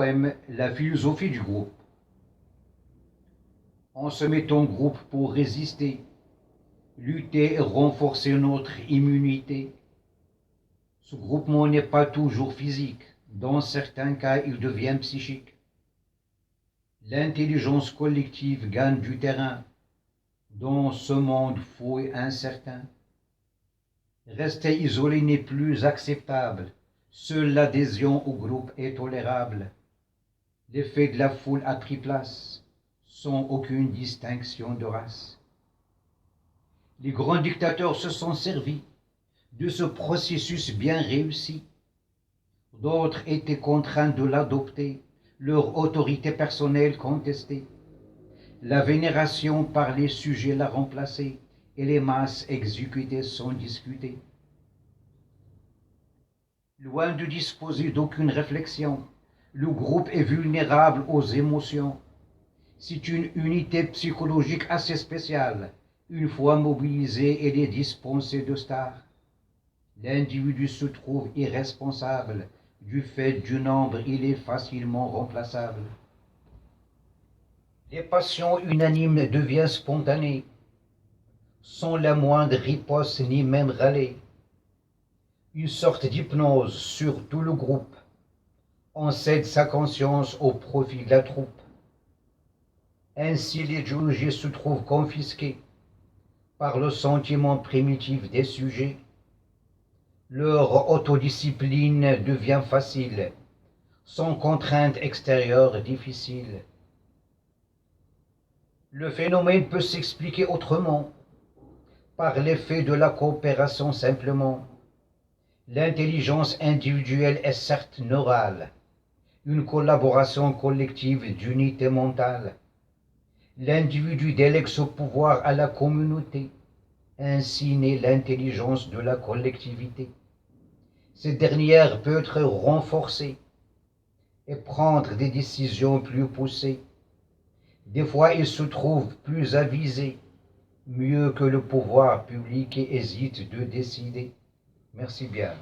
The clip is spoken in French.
poème La philosophie du groupe. On se met en groupe pour résister, lutter et renforcer notre immunité. Ce groupement n'est pas toujours physique, dans certains cas il devient psychique. L'intelligence collective gagne du terrain dans ce monde fou et incertain. Rester isolé n'est plus acceptable, seule l'adhésion au groupe est tolérable. L'effet de la foule a pris place, sans aucune distinction de race. Les grands dictateurs se sont servis de ce processus bien réussi. D'autres étaient contraints de l'adopter, leur autorité personnelle contestée. La vénération par les sujets l'a remplacée et les masses exécutées sans discuter. Loin de disposer d'aucune réflexion, le groupe est vulnérable aux émotions. C'est une unité psychologique assez spéciale. Une fois mobilisé, elle est dispensée de stars. L'individu se trouve irresponsable. Du fait du nombre, il est facilement remplaçable. Les passions unanimes deviennent spontanées, sans la moindre riposte ni même râler. Une sorte d'hypnose sur tout le groupe. On cède sa conscience au profit de la troupe. Ainsi l'idéologie se trouve confisquée par le sentiment primitif des sujets. Leur autodiscipline devient facile, sans contrainte extérieure difficile. Le phénomène peut s'expliquer autrement, par l'effet de la coopération simplement. L'intelligence individuelle est certes neurale, une collaboration collective d'unité mentale. L'individu délègue ce pouvoir à la communauté, ainsi naît l'intelligence de la collectivité. Cette dernière peut être renforcée et prendre des décisions plus poussées. Des fois, il se trouve plus avisé, mieux que le pouvoir public et hésite de décider. Merci bien.